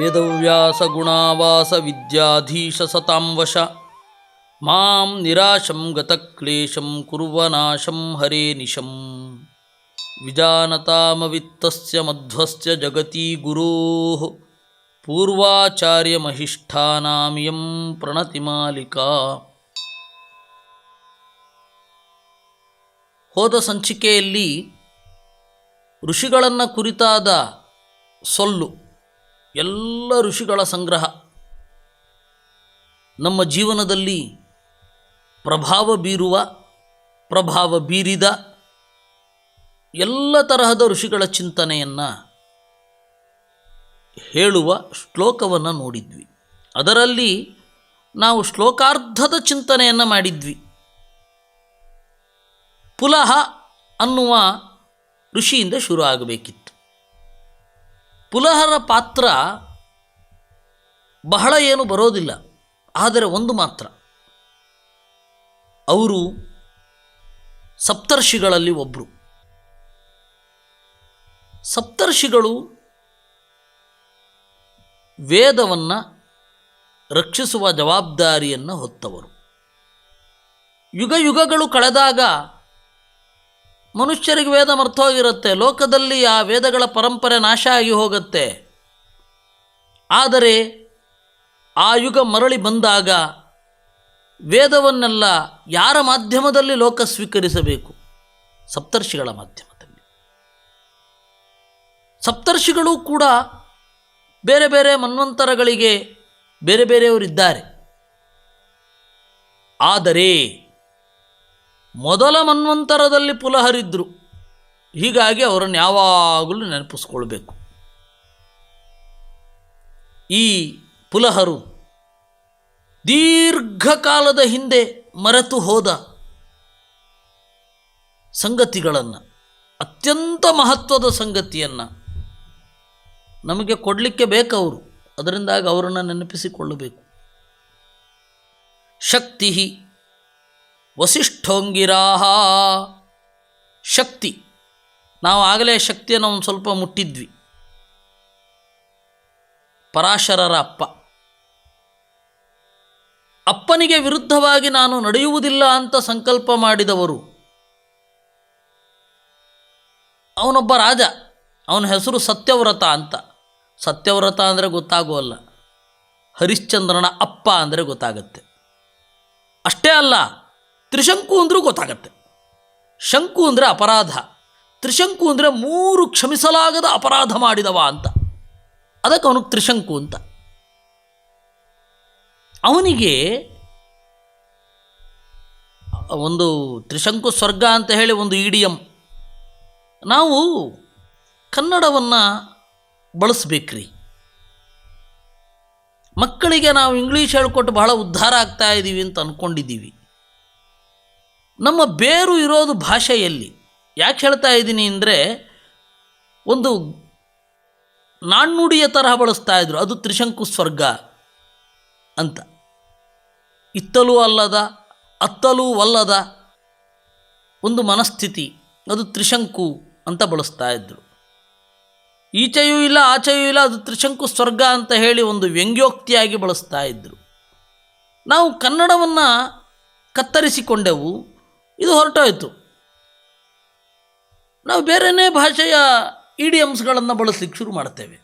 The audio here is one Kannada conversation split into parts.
ವೇದವ್ಯಾಸಗುಣಾವಾಸ ವಿದ್ಯಾಧೀಶ ಸತಾಂ ವಶ ಮಾಂ ನಿರಾಶಂ ಗತಕ್ಲೇಶಂ ಕುರ್ವನಾಶಂ ಹರೇ ನಿಶಂ ವಿಜಾನತಾಮವಿತ್ತಸ್ಯ ಮಧ್ವಸ್ಯ ಜಗತಿ ಗುರೋಃ ಪೂರ್ವಾಚಾರ್ಯಮಹಿಷ್ಠಾನಾಮಿಯಂ ಪ್ರಣತಿಮಾಲಿಕಾ. ಹೋದ ಸಂಚಿಕೆಯಲ್ಲಿ ಋಷಿಗಳನ್ನು ಕುರಿತಾದ ಸೊಲ್ಲು, ಎಲ್ಲ ಋಷಿಗಳ ಸಂಗ್ರಹ ನಮ್ಮ ಜೀವನದಲ್ಲಿ ಪ್ರಭಾವ ಬೀರುವ, ಪ್ರಭಾವ ಬೀರಿದ ಎಲ್ಲ ತರಹದ ಋಷಿಗಳ ಚಿಂತನೆಯನ್ನು ಹೇಳುವ ಶ್ಲೋಕವನ್ನು ನೋಡಿದ್ವಿ. ಅದರಲ್ಲಿ ನಾವು ಶ್ಲೋಕಾರ್ಧದ ಚಿಂತನೆಯನ್ನು ಮಾಡಿದ್ವಿ. ಪುಲಹ ಅನ್ನುವ ಋಷಿಯಿಂದ ಶುರು ಆಗಬೇಕಿತ್ತು. ಪುಲಹರ ಪಾತ್ರ ಬಹಳ ಏನು ಬರೋದಿಲ್ಲ, ಆದರೆ ಒಂದು ಮಾತ್ರ, ಅವರು ಸಪ್ತರ್ಷಿಗಳಲ್ಲಿ ಒಬ್ಬರು. ಸಪ್ತರ್ಷಿಗಳು ವೇದವನ್ನು ರಕ್ಷಿಸುವ ಜವಾಬ್ದಾರಿಯನ್ನು ಹೊತ್ತವರು. ಯುಗ ಯುಗಗಳು ಕಳೆದಾಗ ಮನುಷ್ಯರಿಗೆ ವೇದ ಮರ್ತೋಗಿರುತ್ತೆ, ಲೋಕದಲ್ಲಿ ಆ ವೇದಗಳ ಪರಂಪರೆ ನಾಶ ಆಗಿ ಹೋಗುತ್ತೆ. ಆದರೆ ಆ ಯುಗ ಮರಳಿ ಬಂದಾಗ ವೇದವನ್ನೆಲ್ಲ ಯಾರ ಮಾಧ್ಯಮದಲ್ಲಿ ಲೋಕ ಸ್ವೀಕರಿಸಬೇಕು? ಸಪ್ತರ್ಷಿಗಳ ಮಾಧ್ಯಮದಲ್ಲಿ. ಸಪ್ತರ್ಷಿಗಳು ಕೂಡ ಬೇರೆ ಬೇರೆ ಮನ್ವಂತರಗಳಿಗೆ ಬೇರೆ ಬೇರೆಯವರಿದ್ದಾರೆ. ಆದರೆ ಮೊದಲ ಮನ್ವಂತರದಲ್ಲಿ ಪುಲಹರಿದ್ದರು. ಹೀಗಾಗಿ ಅವರನ್ನು ಯಾವಾಗಲೂ ನೆನಪಿಸ್ಕೊಳ್ಬೇಕು. ಈ ಪುಲಹರು ದೀರ್ಘಕಾಲದ ಹಿಂದೆ ಮರೆತು ಹೋದ ಸಂಗತಿಗಳನ್ನು, ಅತ್ಯಂತ ಮಹತ್ವದ ಸಂಗತಿಯನ್ನು ನಮಗೆ ಕೊಡಲಿಕ್ಕೆ ಬೇಕವರು. ಅದರಿಂದಾಗಿ ಅವರನ್ನು ನೆನಪಿಸಿಕೊಳ್ಳಬೇಕು. ಶಕ್ತಿ ವಸಿಷ್ಠೋಂಗಿರಾಹ. ಶಕ್ತಿ, ನಾವು ಆಗಲೇ ಶಕ್ತಿಯನ್ನು ಒಂದು ಸ್ವಲ್ಪ ಮುಟ್ಟಿದ್ವಿ. ಪರಾಶರರ ಅಪ್ಪ. ಅಪ್ಪನಿಗೆ ವಿರುದ್ಧವಾಗಿ ನಾನು ನಡೆಯುವುದಿಲ್ಲ ಅಂತ ಸಂಕಲ್ಪ ಮಾಡಿದವರು. ಅವನೊಬ್ಬ ರಾಜ, ಅವನ ಹೆಸರು ಸತ್ಯವ್ರತ ಅಂತ. ಸತ್ಯವ್ರತ ಅಂದರೆ ಗೊತ್ತಾಗೋಲ್ಲ, ಹರಿಶ್ಚಂದ್ರನ ಅಪ್ಪ ಅಂದರೆ ಗೊತ್ತಾಗತ್ತೆ. ಅಷ್ಟೇ ಅಲ್ಲ, ತ್ರಿಶಂಕು ಅಂದರೂ ಗೊತ್ತಾಗತ್ತೆ. ಶಂಕು ಅಂದರೆ ಅಪರಾಧ, ತ್ರಿಶಂಕು ಅಂದರೆ 3 ಕ್ಷಮಿಸಲಾಗದ ಅಪರಾಧ ಮಾಡಿದವ ಅಂತ. ಅದಕ್ಕೆ ಅವನಿಗೆ ತ್ರಿಶಂಕು ಅಂತ. ಅವನಿಗೆ ಒಂದು ತ್ರಿಶಂಕು ಸ್ವರ್ಗ ಅಂತ ಹೇಳಿ ಒಂದು ಇಡಿಯಂ. ನಾವು ಕನ್ನಡವನ್ನು ಬಳಸಬೇಕ್ರಿ. ಮಕ್ಕಳಿಗೆ ನಾವು ಇಂಗ್ಲೀಷ್ ಹೇಳ್ಕೊಟ್ಟು ಬಹಳ ಉದ್ಧಾರ ಆಗ್ತಾ ಇದ್ದೀವಿ ಅಂತ ಅಂದ್ಕೊಂಡಿದ್ದೀವಿ. ನಮ್ಮ ಬೇರು ಇರೋದು ಭಾಷೆಯಲ್ಲಿ. ಯಾಕೆ ಹೇಳ್ತಾ ಇದ್ದೀನಿ ಅಂದರೆ, ಒಂದು ನಾಣ್ಣುಡಿಯ ತರಹ ಬಳಸ್ತಾ ಇದ್ರು, ಅದು ತ್ರಿಶಂಕು ಸ್ವರ್ಗ ಅಂತ. ಇತ್ತಲೂ ಅಲ್ಲದ ಅತ್ತಲೂ ಅಲ್ಲದ ಒಂದು ಮನಸ್ಥಿತಿ, ಅದು ತ್ರಿಶಂಕು ಅಂತ ಬಳಸ್ತಾ ಇದ್ರು. ಈಚೆಯೂ ಇಲ್ಲ ಆಚೆಯೂ ಇಲ್ಲ, ಅದು ತ್ರಿಶಂಕು ಸ್ವರ್ಗ ಅಂತ ಹೇಳಿ ಒಂದು ವ್ಯಂಗ್ಯೋಕ್ತಿಯಾಗಿ ಬಳಸ್ತಾ ಇದ್ದರು. ನಾವು ಕನ್ನಡವನ್ನು ಕತ್ತರಿಸಿಕೊಂಡೆವು, ಇದು ಹೊರಟೋಯ್ತು. ನಾವು ಬೇರೆಯೇ ಭಾಷೆಯ ಇಡಿಯಮ್ಸ್ಗಳನ್ನು ಬಳಸಲಿಕ್ಕೆ ಶುರು ಮಾಡ್ತೇವೆ.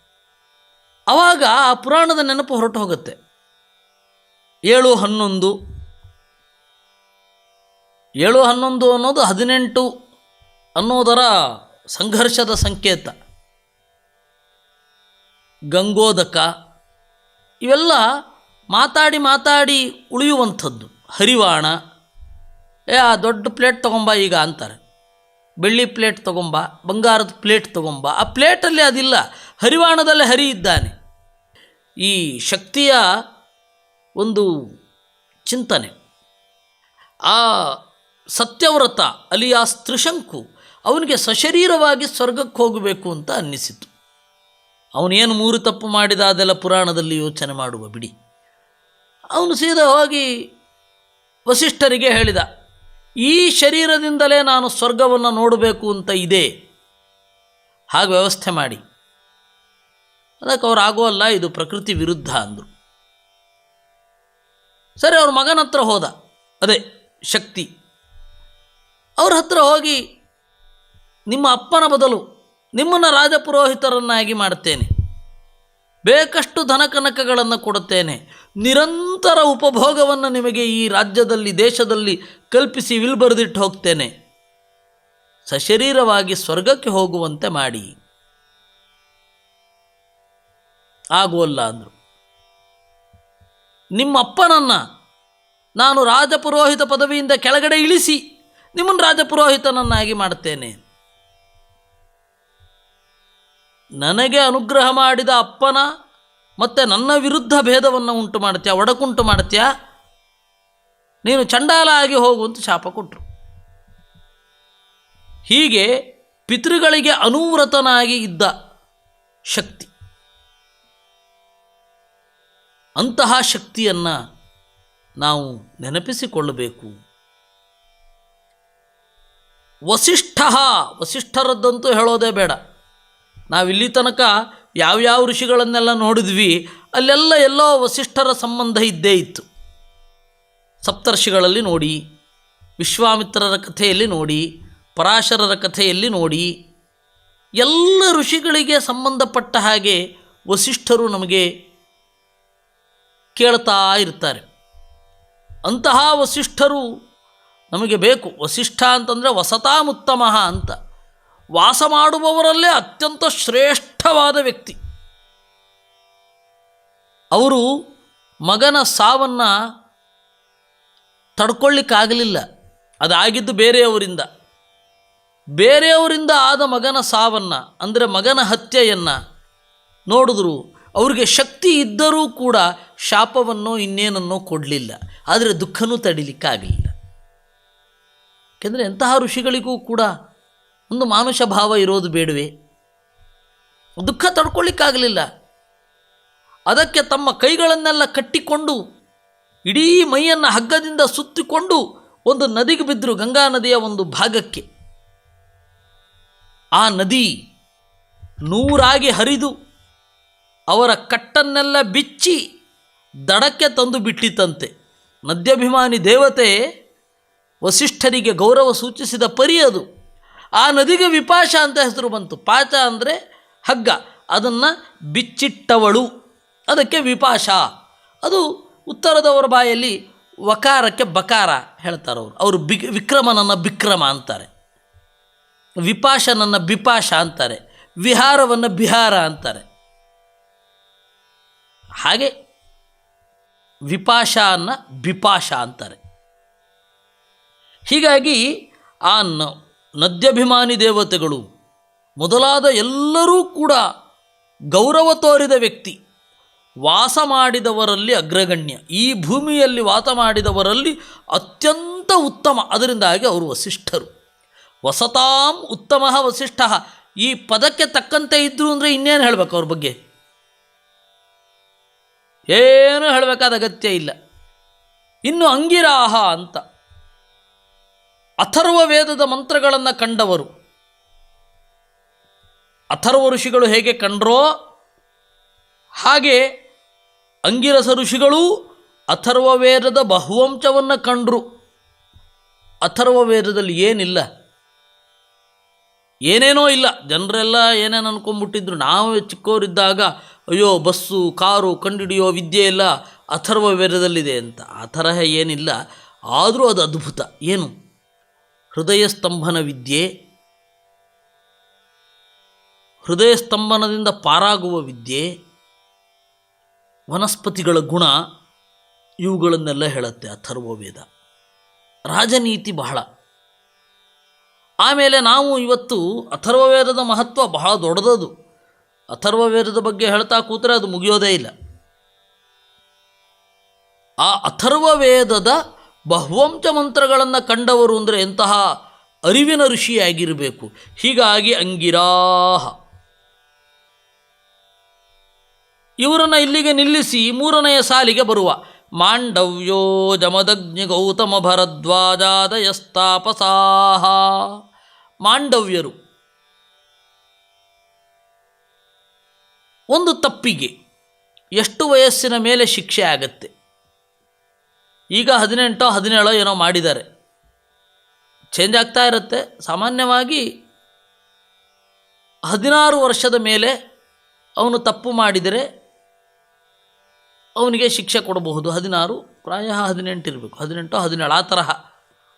ಆವಾಗ ಆ ಪುರಾಣದ ನೆನಪು ಹೊರಟು ಹೋಗುತ್ತೆ. 7-11 7-11 ಅನ್ನೋದು 18 ಅನ್ನೋದರ ಸಂಘರ್ಷದ ಸಂಕೇತ. ಗಂಗೋದಕ ಇವೆಲ್ಲ ಮಾತಾಡಿ ಮಾತಾಡಿ ಉಳಿಯುವಂಥದ್ದು. ಹರಿವಾಣ, ಆ ದೊಡ್ಡ ಪ್ಲೇಟ್ ತೊಗೊಂಬ ಈಗ ಅಂತಾರೆ. ಬೆಳ್ಳಿ ಪ್ಲೇಟ್ ತೊಗೊಂಬ, ಬಂಗಾರದ ಪ್ಲೇಟ್ ತೊಗೊಂಬ. ಆ ಪ್ಲೇಟಲ್ಲಿ ಅದಿಲ್ಲ, ಹರಿವಾಣದಲ್ಲೇ ಹರಿ ಇದ್ದಾನೆ. ಈ ಶಕ್ತಿಯ ಒಂದು ಚಿಂತನೆ. ಆ ಸತ್ಯವ್ರತ ಅಲಿಯಾಸ್ ತ್ರಿಶಂಕು ಅವನಿಗೆ ಸಶರೀರವಾಗಿ ಸ್ವರ್ಗಕ್ಕೆ ಹೋಗಬೇಕು ಅಂತ ಅನ್ನಿಸಿತು. ಅವನೇನು 3 ತಪ್ಪು ಮಾಡಿದ ಅದೆಲ್ಲ ಪುರಾಣದಲ್ಲಿ ಯೋಚನೆ ಮಾಡುವ ಬಿಡಿ. ಅವನು ಸೀದಾ ಹೋಗಿ ವಸಿಷ್ಠರಿಗೆ ಹೇಳಿದ, ಈ ಶರೀರದಿಂದಲೇ ನಾನು ಸ್ವರ್ಗವನ್ನು ನೋಡಬೇಕು ಅಂತ ಇದೆ, ಹಾಗೆ ವ್ಯವಸ್ಥೆ ಮಾಡಿ. ಅದಕ್ಕೆ ಅವ್ರು ಆಗೋಲ್ಲ, ಇದು ಪ್ರಕೃತಿ ವಿರುದ್ಧ ಅಂದರು. ಸರಿ, ಅವ್ರ ಮಗನ ಹತ್ರ ಹೋದ, ಅದೇ ಶಕ್ತಿ. ಅವ್ರ ಹತ್ರ ಹೋಗಿ, ನಿಮ್ಮ ಅಪ್ಪನ ಬದಲು ನಿಮ್ಮನ್ನು ರಾಜಪುರೋಹಿತರನ್ನಾಗಿ ಮಾಡ್ತೇನೆ, ಬೇಕಷ್ಟು ಧನಕನಕಗಳನ್ನು ಕೊಡುತ್ತೇನೆ, ನಿರಂತರ ಉಪಭೋಗವನ್ನು ನಿಮಗೆ ಈ ರಾಜ್ಯದಲ್ಲಿ ದೇಶದಲ್ಲಿ ಕಲ್ಪಿಸಿ ವಿಲ್ ಬರೆದಿಟ್ಟು ಹೋಗ್ತೇನೆ, ಸಶರೀರವಾಗಿ ಸ್ವರ್ಗಕ್ಕೆ ಹೋಗುವಂತೆ ಮಾಡಿ. ಆಗೋಲ್ಲ ಅಂದರು. ನಿಮ್ಮ ಅಪ್ಪನನ್ನು ನಾನು ರಾಜಪುರೋಹಿತ ಪದವಿಯಿಂದ ಕೆಳಗಡೆ ಇಳಿಸಿ ನಿಮ್ಮನ್ನು ರಾಜಪುರೋಹಿತನನ್ನಾಗಿ ಮಾಡ್ತೇನೆ. ನನಗೆ ಅನುಗ್ರಹ ಮಾಡಿದ ಅಪ್ಪನ ಮತ್ತು ನನ್ನ ವಿರುದ್ಧ ಭೇದವನ್ನು ಉಂಟು ಮಾಡ್ತೀಯ, ಒಡಕುಂಟು ಮಾಡ್ತೀಯ, ನೀನು ಚಂಡಾಲ ಆಗಿ ಹೋಗುವಂತ ಶಾಪ ಕೊಟ್ಟರು. ಹೀಗೆ ಪಿತೃಗಳಿಗೆ ಅನುವ್ರತನಾಗಿ ಇದ್ದ ಶಕ್ತಿ. ಅಂತಹ ಶಕ್ತಿಯನ್ನು ನಾವು ನೆನಪಿಸಿಕೊಳ್ಳಬೇಕು. ವಸಿಷ್ಠರದ್ದಂತೂ ಹೇಳೋದೇ ಬೇಡ. ನಾವಿಲ್ಲಿ ತನಕ ಯಾವ್ಯಾವ ಋಷಿಗಳನ್ನೆಲ್ಲ ನೋಡಿದ್ವಿ, ಅಲ್ಲೆಲ್ಲ ಎಲ್ಲೋ ವಸಿಷ್ಠರ ಸಂಬಂಧ ಇದ್ದೇ ಇತ್ತು. ಸಪ್ತರ್ಷಿಗಳಲ್ಲಿ ನೋಡಿ, ವಿಶ್ವಾಮಿತ್ರರ ಕಥೆಯಲ್ಲಿ ನೋಡಿ, ಪರಾಶರರ ಕಥೆಯಲ್ಲಿ ನೋಡಿ, ಎಲ್ಲ ಋಷಿಗಳಿಗೆ ಸಂಬಂಧಪಟ್ಟ ಹಾಗೆ ವಸಿಷ್ಠರು ನಮಗೆ ಕೇಳ್ತಾ ಇರ್ತಾರೆ. ಅಂತಹ ವಸಿಷ್ಠರು ನಮಗೆ ಬೇಕು. ವಸಿಷ್ಠ ಅಂತಂದರೆ ವಸತಾಮುತ್ತಮ ಅಂತ, ವಾಸ ಮಾಡುವವರಲ್ಲೇ ಅತ್ಯಂತ ಶ್ರೇಷ್ಠವಾದ ವ್ಯಕ್ತಿ. ಅವರು ಮಗನ ಸಾವನ್ನು ತಡ್ಕೊಳ್ಳಿಕ್ಕಾಗಲಿಲ್ಲ. ಅದಾಗಿದ್ದು ಬೇರೆಯವರಿಂದ ಆದ ಮಗನ ಸಾವನ್ನು, ಅಂದರೆ ಮಗನ ಹತ್ಯೆಯನ್ನು ನೋಡಿದ್ರು. ಅವ್ರಿಗೆ ಶಕ್ತಿ ಇದ್ದರೂ ಕೂಡ ಶಾಪವನ್ನು ಇನ್ನೇನನ್ನೋ ಕೊಡಲಿಲ್ಲ, ಆದರೆ ದುಃಖನೂ ತಡಿಲಿಕ್ಕಾಗಲಿಲ್ಲ. ಯಾಕೆಂದರೆ ಎಂತಹ ಋಷಿಗಳಿಗೂ ಕೂಡ ಒಂದು ಮಾನುಷ ಭಾವ ಇರೋದು ಬೇಡವೇ? ದುಃಖ ತಡ್ಕೊಳ್ಳಿಕ್ಕಾಗಲಿಲ್ಲ. ಅದಕ್ಕೆ ತಮ್ಮ ಕೈಗಳನ್ನೆಲ್ಲ ಕಟ್ಟಿಕೊಂಡು ಇಡೀ ಮೈಯನ್ನು ಹಗ್ಗದಿಂದ ಸುತ್ತಿಕೊಂಡು ಒಂದು ನದಿಗೆ ಬಿದ್ದರು, ಗಂಗಾ ನದಿಯ ಒಂದು ಭಾಗಕ್ಕೆ. ಆ ನದಿ ನೂರಾಗಿ ಹರಿದು ಅವರ ಕಟ್ಟನ್ನೆಲ್ಲ ಬಿಚ್ಚಿ ದಡಕ್ಕೆ ತಂದು ಬಿಟ್ಟಿತಂತೆ. ನದ್ಯಾಭಿಮಾನಿ ದೇವತೆ ವಸಿಷ್ಠರಿಗೆ ಗೌರವ ಸೂಚಿಸಿದ ಪರಿ ಅದು. ಆ ನದಿಗೆ ವಿಪಾಶ ಅಂತ ಹೆಸರು ಬಂತು. ಪಾಚ ಅಂದರೆ ಹಗ್ಗ, ಅದನ್ನು ಬಿಚ್ಚಿಟ್ಟವಳು, ಅದಕ್ಕೆ ವಿಪಾಶ. ಅದು ಉತ್ತರದವರ ಬಾಯಲ್ಲಿ ವಕಾರಕ್ಕೆ ಬಕಾರ ಹೇಳ್ತಾರೆ. ಅವರು ವಿಕ್ರಮನನ್ನು ಬಿಕ್ರಮ ಅಂತಾರೆ, ವಿಪಾಶನನ್ನು ಬಿಪಾಶ ಅಂತಾರೆ, ವಿಹಾರವನ್ನು ಬಿಹಾರ ಅಂತಾರೆ. ಹಾಗೆ ವಿಪಾಶನ ಬಿಪಾಶ ಅಂತಾರೆ. ಹೀಗಾಗಿ ಆ ನದ್ಯಾಭಿಮಾನಿ ದೇವತೆಗಳು ಮೊದಲಾದ ಎಲ್ಲರೂ ಕೂಡ ಗೌರವ ತೋರಿದ ವ್ಯಕ್ತಿ. ವಾಸ ಮಾಡಿದವರಲ್ಲಿ ಅಗ್ರಗಣ್ಯ, ಈ ಭೂಮಿಯಲ್ಲಿ ವಾಸ ಮಾಡಿದವರಲ್ಲಿ ಅತ್ಯಂತ ಉತ್ತಮ. ಅದರಿಂದಾಗಿ ಅವರು ವಸಿಷ್ಠರು. ವಸತಾಂ ಉತ್ತಮ ವಸಿಷ್ಠ. ಈ ಪದಕ್ಕೆ ತಕ್ಕಂತೆ ಇದ್ದರು ಅಂದರೆ ಇನ್ನೇನು ಹೇಳಬೇಕು ಅವ್ರ ಬಗ್ಗೆ? ಏನೂ ಹೇಳಬೇಕಾದ ಅಗತ್ಯ ಇಲ್ಲ. ಇನ್ನು ಅಂಗಿರಾಹ ಅಂತ ಅಥರ್ವ ವೇದದ ಮಂತ್ರಗಳನ್ನು ಕಂಡವರು. ಅಥರ್ವ ಋಷಿಗಳು ಹೇಗೆ ಕಂಡ್ರೋ ಹಾಗೆ ಅಂಗಿರಸ ಋಷಿಗಳು ಅಥರ್ವ ವೇದದ ಬಹುವಂಶವನ್ನು ಕಂಡ್ರು. ಅಥರ್ವ ವೇದದಲ್ಲಿ ಏನಿಲ್ಲ, ಏನೇನೋ ಇಲ್ಲ. ಜನರೆಲ್ಲ ಏನೇನು ಅನ್ಕೊಂಡ್ಬಿಟ್ಟಿದ್ರು. ನಾವು ಚಿಕ್ಕವರಿದ್ದಾಗ ಅಯ್ಯೋ ಬಸ್ಸು ಕಾರು ಕಂಡುಹಿಡಿಯೋ ವಿದ್ಯೆ ಎಲ್ಲ ಅಥರ್ವ ವೇದದಲ್ಲಿದೆ ಅಂತ. ಆ ತರಹ ಏನಿಲ್ಲ. ಆದರೂ ಅದು ಅದ್ಭುತ. ಏನು? ಹೃದಯ ಸ್ತಂಭನ ವಿದ್ಯೆ, ಹೃದಯ ಸ್ತಂಭನದಿಂದ ಪಾರಾಗುವ ವಿದ್ಯೆ, ವನಸ್ಪತಿಗಳ ಗುಣ, ಇವುಗಳನ್ನೆಲ್ಲ ಹೇಳುತ್ತೆ ಅಥರ್ವ ವೇದ. ರಾಜನೀತಿ ಬಹಳ. ಆಮೇಲೆ ನಾವು ಇವತ್ತು ಅಥರ್ವ ವೇದದ ಮಹತ್ವ ಬಹಳ ದೊಡ್ಡದದು. ಅಥರ್ವ ವೇದದ ಬಗ್ಗೆ ಹೇಳ್ತಾ ಕೂತ್ರೆ ಅದು ಮುಗಿಯೋದೇ ಇಲ್ಲ. ಆ ಅಥರ್ವ ವೇದದ ಬಹುವಂಶ ಮಂತ್ರಗಳನ್ನು ಕಂಡವರು ಅಂದರೆ ಎಂತಹ ಅರಿವಿನ ಋಷಿಯಾಗಿರಬೇಕು. ಹೀಗಾಗಿ ಅಂಗಿರಾಹ ಇವರನ್ನು ಇಲ್ಲಿಗೆ ನಿಲ್ಲಿಸಿ ಮೂರನೆಯ ಸಾಲಿಗೆ ಬರುವ ಮಾಂಡವ್ಯೋ ಜಮದಗ್ನಿ ಗೌತಮ ಭರದ್ವಾಜಾದಯಸ್ತಾಪಸಾಹ. ಮಾಂಡವ್ಯರು ಒಂದು ತಪ್ಪಿಗೆ ಎಷ್ಟು ವಯಸ್ಸಿನ ಮೇಲೆ ಶಿಕ್ಷೆ ಆಗತ್ತೆ? ಈಗ 18 17 ಏನೋ ಮಾಡಿದ್ದಾರೆ, ಚೇಂಜ್ ಆಗ್ತಾ ಇರುತ್ತೆ. ಸಾಮಾನ್ಯವಾಗಿ 16 ವರ್ಷದ ಮೇಲೆ ಅವನು ತಪ್ಪು ಮಾಡಿದರೆ ಅವನಿಗೆ ಶಿಕ್ಷೆ ಕೊಡಬಹುದು. 16 ಪ್ರಾಯ 18 ಇರಬೇಕು, 18 17 ಆ ತರಹ.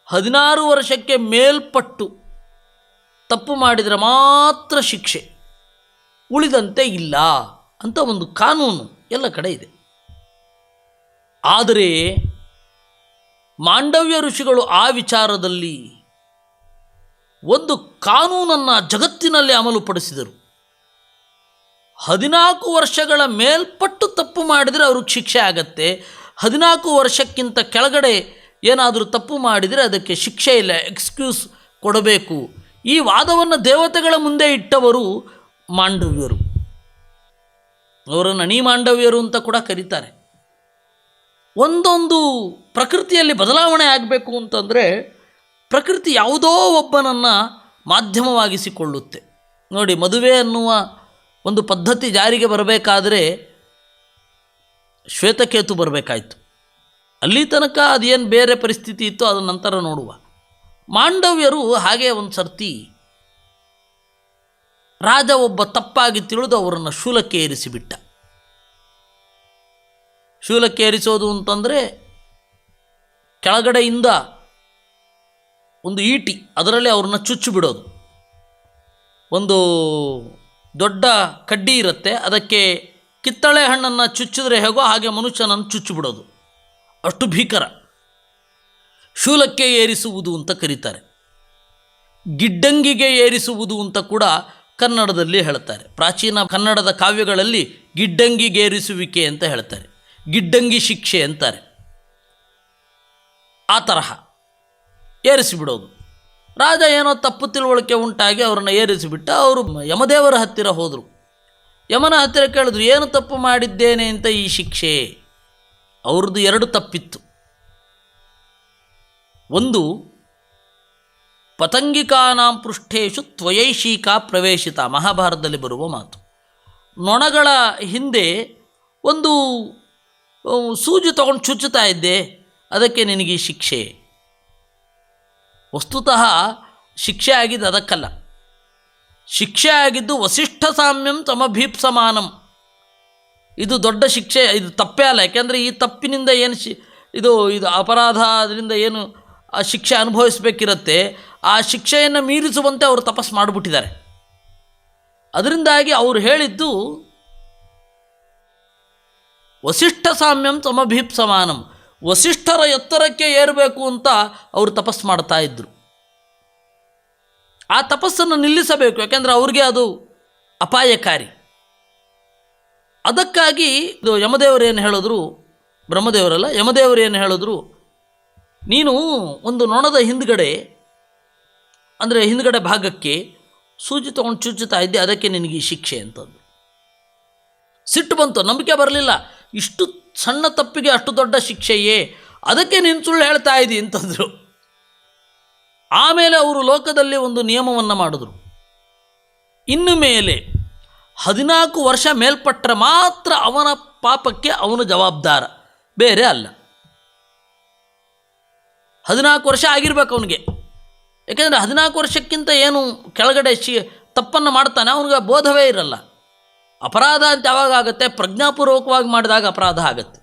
16 ವರ್ಷಕ್ಕೆ ಮೇಲ್ಪಟ್ಟು ತಪ್ಪು ಮಾಡಿದರೆ ಮಾತ್ರ ಶಿಕ್ಷೆ, ಉಳಿದಂತೆ ಇಲ್ಲ ಅಂತ ಒಂದು ಕಾನೂನು ಎಲ್ಲ ಕಡೆ ಇದೆ. ಆದರೆ ಮಾಂಡವ್ಯ ಋಷಿಗಳು ಆ ವಿಚಾರದಲ್ಲಿ ಒಂದು ಕಾನೂನನ್ನು ಜಗತ್ತಿನಲ್ಲಿ ಅಮಲುಪಡಿಸಿದರು. 14 ವರ್ಷಗಳ ಮೇಲ್ಪಟ್ಟು ತಪ್ಪು ಮಾಡಿದರೆ ಅವ್ರಿಗೆ ಶಿಕ್ಷೆ ಆಗತ್ತೆ. 14 ವರ್ಷಕ್ಕಿಂತ ಕೆಳಗಡೆ ಏನಾದರೂ ತಪ್ಪು ಮಾಡಿದರೆ ಅದಕ್ಕೆ ಶಿಕ್ಷೆ ಇಲ್ಲ, ಎಕ್ಸ್ಕ್ಯೂಸ್ ಕೊಡಬೇಕು. ಈ ವಾದವನ್ನು ದೇವತೆಗಳ ಮುಂದೆ ಇಟ್ಟವರು ಮಾಂಡವ್ಯರು. ಅವರನ್ನು ಮಾಂಡವ್ಯರು ಅಂತ ಕೂಡ ಕರೀತಾರೆ. ಒಂದೊಂದು ಪ್ರಕೃತಿಯಲ್ಲಿ ಬದಲಾವಣೆ ಆಗಬೇಕು ಅಂತಂದರೆ ಪ್ರಕೃತಿ ಯಾವುದೋ ಒಬ್ಬನನ್ನು ಮಾಧ್ಯಮವಾಗಿಸಿಕೊಳ್ಳುತ್ತೆ. ನೋಡಿ, ಮದುವೆ ಅನ್ನುವ ಒಂದು ಪದ್ಧತಿ ಜಾರಿಗೆ ಬರಬೇಕಾದರೆ ಶ್ವೇತಕೇತು ಬರಬೇಕಾಯಿತು. ಅಲ್ಲಿ ತನಕ ಅದೇನು ಬೇರೆ ಪರಿಸ್ಥಿತಿ ಇತ್ತು, ಅದರ ನಂತರ ನೋಡುವ. ಮಾಂಡವ್ಯರು ಹಾಗೆ ಒಂದು ಸರ್ತಿ ರಾಜ ಒಬ್ಬ ತಪ್ಪಾಗಿ ತಿಳಿದು ಅವರನ್ನು ಶೂಲಕ್ಕೆ ಏರಿಸಿಬಿಟ್ಟ. ಶೂಲಕ್ಕೆ ಏರಿಸೋದು ಅಂತಂದರೆ ಕೆಳಗಡೆಯಿಂದ ಒಂದು ಈಟಿ, ಅದರಲ್ಲಿ ಅವ್ರನ್ನ ಚುಚ್ಚು ಬಿಡೋದು. ಒಂದು ದೊಡ್ಡ ಕಡ್ಡಿ ಇರುತ್ತೆ, ಅದಕ್ಕೆ ಕಿತ್ತಳೆ ಹಣ್ಣನ್ನು ಚುಚ್ಚಿದ್ರೆ ಹೇಗೋ ಹಾಗೆ ಮನುಷ್ಯನನ್ನು ಚುಚ್ಚು ಬಿಡೋದು. ಅಷ್ಟು ಭೀಕರ. ಶೂಲಕ್ಕೆ ಏರಿಸುವುದು ಅಂತ ಕರೀತಾರೆ. ಗಿಡ್ಡಂಗಿಗೆ ಏರಿಸುವುದು ಅಂತ ಕೂಡ ಕನ್ನಡದಲ್ಲಿ ಹೇಳ್ತಾರೆ. ಪ್ರಾಚೀನ ಕನ್ನಡದ ಕಾವ್ಯಗಳಲ್ಲಿ ಗಿಡ್ಡಂಗಿಗೇರಿಸುವಿಕೆ ಅಂತ ಹೇಳ್ತಾರೆ, ಗಿಡ್ಡಂಗಿ ಶಿಕ್ಷೆ ಅಂತಾರೆ. ಆ ತರಹ ಏರಿಸಿಬಿಡೋದು. ರಾಜ ಏನೋ ತಪ್ಪು ತಿಳುವಳಿಕೆ ಉಂಟಾಗಿ ಅವರನ್ನು ಏರಿಸಿಬಿಟ್ಟ. ಅವರು ಯಮದೇವರ ಹತ್ತಿರ ಹೋದರು. ಯಮನ ಹತ್ತಿರ ಕೇಳಿದ್ರು, ಏನು ತಪ್ಪು ಮಾಡಿದ್ದೇನೆ ಅಂತ ಈ ಶಿಕ್ಷೆ? ಅವ್ರದ್ದು 2 ತಪ್ಪಿತ್ತು. ಒಂದು, ಪತಂಗಿಕಾನಾಂ ಪೃಷ್ಠೇಶು ತ್ವಯೈಷಿಕಾ ಪ್ರವೇಶಿತ, ಮಹಾಭಾರತದಲ್ಲಿ ಬರುವ ಮಾತು. ನೊಣಗಳ ಹಿಂದೆ ಒಂದು ಸೂಜಿ ತಗೊಂಡು ಚುಚ್ಚುತ್ತಾ ಇದ್ದೆ, ಅದಕ್ಕೆ ನಿನಗೆ ಶಿಕ್ಷೆ. ವಸ್ತುತಃ ಶಿಕ್ಷೆ ಆಗಿದ್ದು ಅದಕ್ಕಲ್ಲ. ಶಿಕ್ಷೆ ಆಗಿದ್ದು ವಸಿಷ್ಠ ಸಾಮ್ಯಂ ಸಮಭೀಪ್ಸಮಾನಂ. ಇದು ದೊಡ್ಡ ಶಿಕ್ಷೆ, ಇದು ತಪ್ಪೇ ಅಲ್ಲ. ಯಾಕೆಂದರೆ ಈ ತಪ್ಪಿನಿಂದ ಏನು ಇದು ಅಪರಾಧ, ಅದರಿಂದ ಏನು ಆ ಶಿಕ್ಷೆ ಅನುಭವಿಸಬೇಕಿರುತ್ತೆ, ಆ ಶಿಕ್ಷೆಯನ್ನು ಮೀರಿಸುವಂತೆ ಅವರು ತಪಸ್ಸು ಮಾಡಿಬಿಟ್ಟಿದ್ದಾರೆ. ಅದರಿಂದಾಗಿ ಅವರು ಹೇಳಿದ್ದು ವಸಿಷ್ಠ ಸಾಮ್ಯಂ ಸಮಭೀಪ್ಸಮಾನಂ, ವಸಿಷ್ಠರ ಎತ್ತರಕ್ಕೆ ಏರಬೇಕು ಅಂತ ಅವರು ತಪಸ್ಸು ಮಾಡ್ತಾ ಇದ್ದರು. ಆ ತಪಸ್ಸನ್ನು ನಿಲ್ಲಿಸಬೇಕು, ಯಾಕೆಂದರೆ ಅವ್ರಿಗೆ ಅದು ಅಪಾಯಕಾರಿ. ಅದಕ್ಕಾಗಿ ಇದು ಯಮದೇವರು ಏನು ಹೇಳಿದ್ರು, ಬ್ರಹ್ಮದೇವರಲ್ಲ, ಯಮದೇವರು ಏನು ಹೇಳಿದ್ರು, ನೀನು ಒಂದು ನೊಣದ ಹಿಂದ್ಗಡೆ, ಅಂದರೆ ಹಿಂದ್ಗಡೆ ಭಾಗಕ್ಕೆ ಸೂಜಿ ತೊಗೊಂಡು ಚುಚ್ಚುತ್ತಾ ಇದ್ದೆ, ಅದಕ್ಕೆ ನಿನಗೆ ಶಿಕ್ಷೆ ಅಂತಂದು. ಸಿಟ್ಟು ಬಂತು, ನಂಬಿಕೆ ಬರಲಿಲ್ಲ. ಇಷ್ಟು ಸಣ್ಣ ತಪ್ಪಿಗೆ ಅಷ್ಟು ದೊಡ್ಡ ಶಿಕ್ಷೆಯೇ, ಅದಕ್ಕೆ ನೀನು ಸುಳ್ಳು ಹೇಳ್ತಾ ಇದ್ದಿ ಅಂತಂದರು. ಆಮೇಲೆ ಅವರು ಲೋಕದಲ್ಲಿ ಒಂದು ನಿಯಮವನ್ನು ಮಾಡಿದ್ರು. ಇನ್ನು ಮೇಲೆ 14 ವರ್ಷ ಮೇಲ್ಪಟ್ಟರೆ ಮಾತ್ರ ಅವನ ಪಾಪಕ್ಕೆ ಅವನು ಜವಾಬ್ದಾರ, ಬೇರೆ ಅಲ್ಲ. 14 ವರ್ಷ ಆಗಿರ್ಬೇಕು ಅವನಿಗೆ. ಯಾಕೆಂದರೆ 14 ವರ್ಷಕ್ಕಿಂತ ಏನು ಕೆಳಗಡೆ ತಪ್ಪನ್ನು ಮಾಡ್ತಾನೆ ಅವನಿಗೆ ಬೋಧವೇ ಇರಲ್ಲ. ಅಪರಾಧ ಅಂತ ಯಾವಾಗ ಆಗುತ್ತೆ? ಪ್ರಜ್ಞಾಪೂರ್ವಕವಾಗಿ ಮಾಡಿದಾಗ ಅಪರಾಧ ಆಗುತ್ತೆ.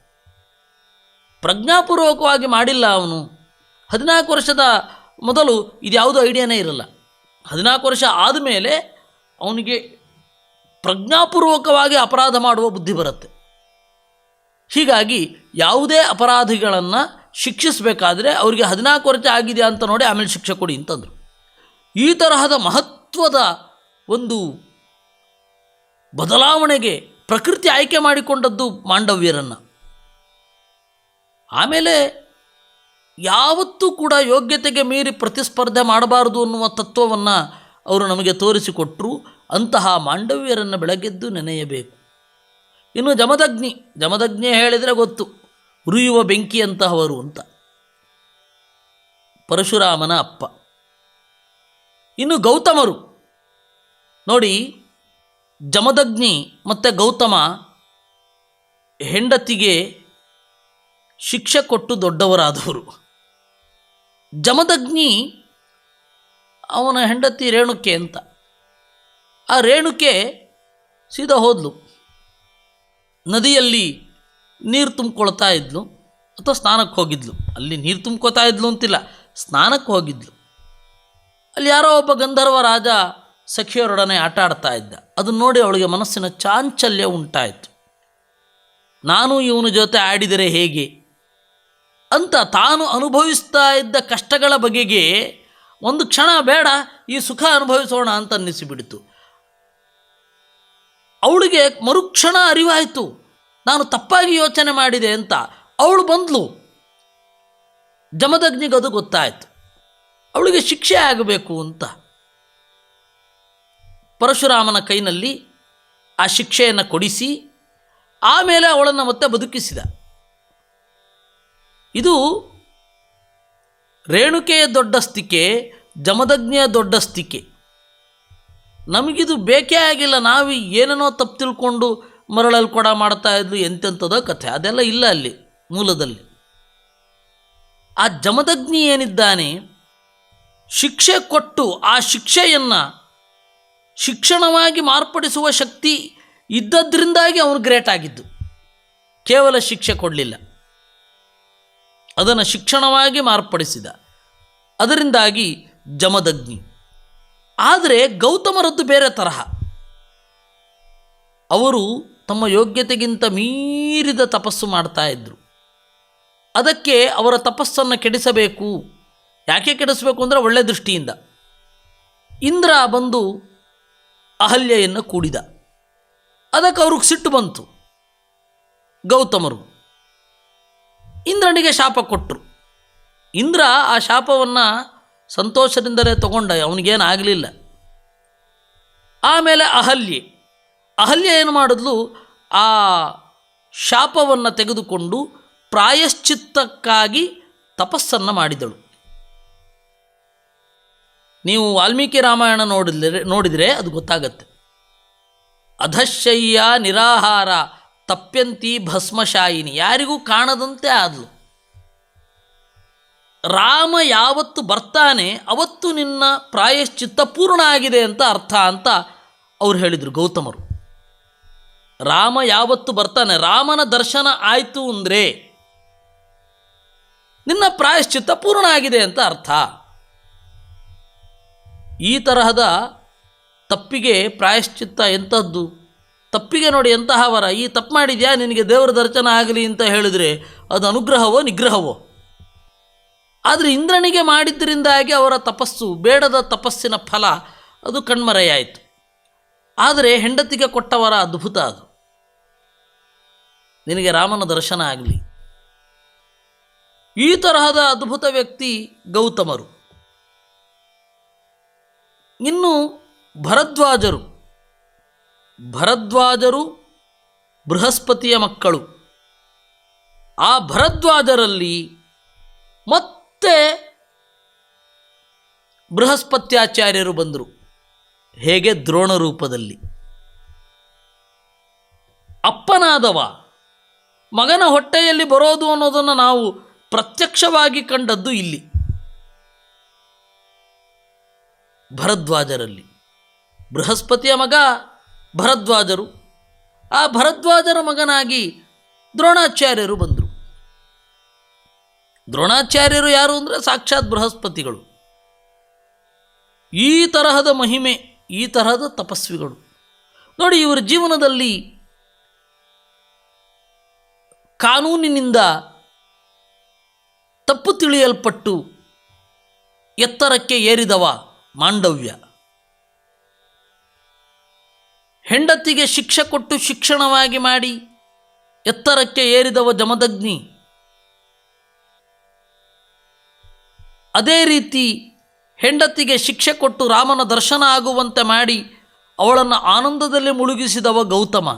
ಪ್ರಜ್ಞಾಪೂರ್ವಕವಾಗಿ ಮಾಡಿಲ್ಲ ಅವನು. 14 ವರ್ಷದ ಮೊದಲು ಇದ್ಯಾವುದೂ ಐಡಿಯಾನೇ ಇರಲ್ಲ. 14 ವರ್ಷ ಆದಮೇಲೆ ಅವನಿಗೆ ಪ್ರಜ್ಞಾಪೂರ್ವಕವಾಗಿ ಅಪರಾಧ ಮಾಡುವ ಬುದ್ಧಿ ಬರುತ್ತೆ. ಹೀಗಾಗಿ ಯಾವುದೇ ಅಪರಾಧಿಗಳನ್ನು ಶಿಕ್ಷಿಸಬೇಕಾದ್ರೆ ಅವರಿಗೆ 14 ವರ್ಷ ಆಗಿದೆಯಾ ಅಂತ ನೋಡಿ ಆಮೇಲೆ ಶಿಕ್ಷೆ ಕೊಡಿ ಅಂತಂದರು. ಈ ತರಹದ ಮಹತ್ವದ ಒಂದು ಬದಲಾವಣೆಗೆ ಪ್ರಕೃತಿ ಆಯ್ಕೆ ಮಾಡಿಕೊಂಡದ್ದು ಮಾಂಡವ್ಯರನ್ನು. ಆಮೇಲೆ ಯಾವತ್ತೂ ಕೂಡ ಯೋಗ್ಯತೆಗೆ ಮೀರಿ ಪ್ರತಿಸ್ಪರ್ಧೆ ಮಾಡಬಾರದು ಅನ್ನುವ ತತ್ವವನ್ನು ಅವರು ನಮಗೆ ತೋರಿಸಿಕೊಟ್ಟರು. ಅಂತಹ ಮಾಂಡವ್ಯರನ್ನು ಬೆಳಗೆದ್ದು ನೆನೆಯಬೇಕು. ಇನ್ನು ಜಮದಗ್ನಿ ಹೇಳಿದರೆ ಗೊತ್ತು, ಉರಿಯುವ ಬೆಂಕಿಯಂತಹವರು ಅಂತ, ಪರಶುರಾಮನ ಅಪ್ಪ. ಇನ್ನು ಗೌತಮರು ನೋಡಿ, ಜಮದಗ್ನಿ ಮತ್ತು ಗೌತಮ ಹೆಂಡತಿಗೆ ಶಿಕ್ಷೆ ಕೊಟ್ಟು ದೊಡ್ಡವರಾದವರು. ಜಮದಗ್ನಿ ಅವನ ಹೆಂಡತಿ ರೇಣುಕೆ ಅಂತ. ಆ ರೇಣುಕೆ ಸೀದಾ ಹೋದ್ಲು, ನದಿಯಲ್ಲಿ ನೀರು ತುಂಬಿಕೊಳ್ತಾ ಇದ್ಲು ಅಥವಾ ಸ್ನಾನಕ್ಕೆ ಹೋಗಿದ್ಲು. ಅಲ್ಲಿ ನೀರು ತುಂಬ್ಕೋತಾ ಇದ್ಲು ಅಂತಿಲ್ಲ, ಸ್ನಾನಕ್ಕೆ ಹೋಗಿದ್ಲು. ಅಲ್ಲಿ ಯಾರೋ ಒಬ್ಬ ಗಂಧರ್ವ ರಾಜ ಸಖಿಯರೊಡನೆ ಆಟ ಆಡ್ತಾ ಇದ್ದ. ಅದನ್ನು ನೋಡಿ ಅವಳಿಗೆ ಮನಸ್ಸಿನ ಚಾಂಚಲ್ಯ ಉಂಟಾಯಿತು. ನಾನು ಇವನ ಜೊತೆ ಆಡಿದರೆ ಹೇಗೆ ಅಂತ ತಾನು ಅನುಭವಿಸ್ತಾ ಇದ್ದ ಕಷ್ಟಗಳ ಬಗೆಗೆ ಒಂದು ಕ್ಷಣ ಬೇಡ, ಈ ಸುಖ ಅನುಭವಿಸೋಣ ಅಂತ ಅನ್ನಿಸಿಬಿಡ್ತು. ಅವಳಿಗೆ ಮರುಕ್ಷಣ ಅರಿವಾಯಿತು, ನಾನು ತಪ್ಪಾಗಿ ಯೋಚನೆ ಮಾಡಿದೆ ಅಂತ. ಅವಳು ಬಂದ್ಲು. ಜಮದಗ್ನಿಗದು ಗೊತ್ತಾಯಿತು, ಅವಳಿಗೆ ಶಿಕ್ಷೆ ಆಗಬೇಕು ಅಂತ. ಪರಶುರಾಮನ ಕೈನಲ್ಲಿ ಆ ಶಿಕ್ಷೆಯನ್ನು ಕೊಡಿಸಿ ಆಮೇಲೆ ಅವಳನ್ನು ಮತ್ತೆ ಬದುಕಿಸಿದ. ಇದು ರೇಣುಕೆಯ ದೊಡ್ಡಸ್ತಿಕೆ, ಜಮದಗ್ನಿಯ ದೊಡ್ಡಸ್ತಿಕೆ. ನಮಗಿದು ಬೇಕೇ ಆಗಿಲ್ಲ. ನಾವು ಏನೇನೋ ತಪ್ಪು ತಿಳ್ಕೊಂಡು ಮರಳಲ್ಲಿ ಕೊಡ ಮಾಡ್ತಾ ಇದ್ಲು, ಎಂತೆಂಥದೋ ಕಥೆ. ಅದೆಲ್ಲ ಇಲ್ಲ ಅಲ್ಲಿ ಮೂಲದಲ್ಲಿ. ಆ ಜಮದಗ್ನಿ ಏನಿದ್ದಾನೆ, ಶಿಕ್ಷೆ ಕೊಟ್ಟು ಆ ಶಿಕ್ಷೆಯನ್ನು ಶಿಕ್ಷಣವಾಗಿ ಮಾರ್ಪಡಿಸುವ ಶಕ್ತಿ ಇದ್ದದ್ರಿಂದಾಗಿ ಅವನು ಗ್ರೇಟ್ ಆಗಿದ್ದು. ಕೇವಲ ಶಿಕ್ಷೆ ಕೊಡಲಿಲ್ಲ, ಅದನ್ನು ಶಿಕ್ಷಣವಾಗಿ ಮಾರ್ಪಡಿಸಿದ. ಅದರಿಂದಾಗಿ ಜಮದಗ್ನಿ. ಆದರೆ ಗೌತಮರದ್ದು ಬೇರೆ ತರಹ. ಅವರು ತಮ್ಮ ಯೋಗ್ಯತೆಗಿಂತ ಮೀರಿದ ತಪಸ್ಸು ಮಾಡ್ತಾ ಇದ್ದರು. ಅದಕ್ಕೆ ಅವರ ತಪಸ್ಸನ್ನು ಕೆಡಿಸಬೇಕು. ಯಾಕೆ ಕೆಡಿಸಬೇಕು ಅಂದರೆ ಒಳ್ಳೆ ದೃಷ್ಟಿಯಿಂದ. ಇಂದ್ರ ಬಂದು ಅಹಲ್ಯೆಯನ್ನು ಕೂಡಿದ. ಅದಕ್ಕೆ ಅವ್ರಿಗೆ ಸಿಟ್ಟು ಬಂತು. ಗೌತಮರು ಇಂದ್ರನಿಗೆ ಶಾಪ ಕೊಟ್ಟರು. ಇಂದ್ರ ಆ ಶಾಪವನ್ನು ಸಂತೋಷದಿಂದಲೇ ತಗೊಂಡ, ಅವನಿಗೇನಾಗಲಿಲ್ಲ. ಆಮೇಲೆ ಅಹಲ್ಯೆ ಏನು ಮಾಡಿದ್ಲು, ಆ ಶಾಪವನ್ನು ತೆಗೆದುಕೊಂಡು ಪ್ರಾಯಶ್ಚಿತ್ತಕ್ಕಾಗಿ ತಪಸ್ಸನ್ನು ಮಾಡಿದಳು. ನೀವು ವಾಲ್ಮೀಕಿ ರಾಮಾಯಣ ನೋಡಿದರೆ ಅದು ಗೊತ್ತಾಗತ್ತೆ. ಅಧಶಯ್ಯ ನಿರಾಹಾರ ತಪ್ಯಂತಿ ಭಸ್ಮಶಾಯಿನಿ, ಯಾರಿಗೂ ಕಾಣದಂತೆ ಆದಳು. ರಾಮ ಯಾವತ್ತು ಬರ್ತಾನೆ ಅವತ್ತು ನಿನ್ನ ಪ್ರಾಯಶ್ಚಿತ್ತ ಪೂರ್ಣ ಆಗಿದೆ ಅಂತ ಅರ್ಥ ಅಂತ ಅವ್ರು ಹೇಳಿದರು ಗೌತಮರು. ರಾಮ ಯಾವತ್ತು ಬರ್ತಾನೆ, ರಾಮನ ದರ್ಶನ ಆಯಿತು ಅಂದರೆ ನಿನ್ನ ಪ್ರಾಯಶ್ಚಿತ್ತ ಪೂರ್ಣ ಆಗಿದೆ ಅಂತ ಅರ್ಥ. ಈ ತರಹದ ತಪ್ಪಿಗೆ ಪ್ರಾಯಶ್ಚಿತ್ತ ಎಂಥದ್ದು? ತಪ್ಪಿಗೆ ನೋಡಿ ಎಂತಹ ವರ. ಈ ತಪ್ಪು ಮಾಡಿದ್ಯಾ, ನಿನಗೆ ದೇವರ ದರ್ಶನ ಆಗಲಿ ಅಂತ ಹೇಳಿದರೆ ಅದು ಅನುಗ್ರಹವೋ ನಿಗ್ರಹವೋ? ಆದರೆ ಇಂದ್ರನಿಗೆ ಮಾಡಿದ್ದರಿಂದಾಗಿ ಅವರ ತಪಸ್ಸು, ಬೇಡದ ತಪಸ್ಸಿನ ಫಲ ಅದು ಕಣ್ಮರೆಯಾಯಿತು. ಆದರೆ ಹೆಂಡತಿಗೆ ಕೊಟ್ಟವರ ಅದ್ಭುತ ಅದು. ನಿನಗೆ ರಾಮನ ದರ್ಶನ ಆಗಲಿ. ಈ ತರಹದ ಅದ್ಭುತ ವ್ಯಕ್ತಿ ಗೌತಮರು. ಇನ್ನು ಭರದ್ವಾಜರು ಬೃಹಸ್ಪತಿಯ ಮಕ್ಕಳು. ಆ ಭರದ್ವಾಜರಲ್ಲಿ ಮತ್ತೆ ಬೃಹಸ್ಪತ್ಯಾಚಾರ್ಯರು ಬಂದರು. ಹೇಗೆ? ದ್ರೋಣ ರೂಪದಲ್ಲಿ. ಅಪ್ಪನಾದವ ಮಗನ ಹೊಟ್ಟೆಯಲ್ಲಿ ಬರೋದು ಅನ್ನೋದನ್ನು ನಾವು ಪ್ರತ್ಯಕ್ಷವಾಗಿ ಕಂಡದ್ದು ಇಲ್ಲಿ ಭರದ್ವಾಜರಲ್ಲಿ. ಬೃಹಸ್ಪತಿಯ ಮಗ ಭರದ್ವಾಜರು. ಆ ಭರದ್ವಾಜರ ಮಗನಾಗಿ ದ್ರೋಣಾಚಾರ್ಯರು ಬಂದರು. ದ್ರೋಣಾಚಾರ್ಯರು ಯಾರು ಅಂದರೆ ಸಾಕ್ಷಾತ್ ಬೃಹಸ್ಪತಿಗಳು. ಈ ತರಹದ ಮಹಿಮೆ, ಈ ತರಹದ ತಪಸ್ವಿಗಳು ನೋಡಿ. ಇವರ ಜೀವನದಲ್ಲಿ ಕಾನೂನಿನಿಂದ ತಪ್ಪು ತಿಳಿಯಲ್ಪಟ್ಟು ಎತ್ತರಕ್ಕೆ ಏರಿದವ ಮಾಂಡವ್ಯ. ಹೆಂಡತಿಗೆ ಶಿಕ್ಷೆ ಕೊಟ್ಟು ಶಿಕ್ಷಣವಾಗಿ ಮಾಡಿ ಎತ್ತರಕ್ಕೆ ಏರಿದವ ಜಮದಗ್ನಿ. ಅದೇ ರೀತಿ ಹೆಂಡತಿಗೆ ಶಿಕ್ಷೆ ಕೊಟ್ಟು ರಾಮನ ದರ್ಶನ ಆಗುವಂತೆ ಮಾಡಿ ಅವಳನ್ನು ಆನಂದದಲ್ಲಿ ಮುಳುಗಿಸಿದವ ಗೌತಮ.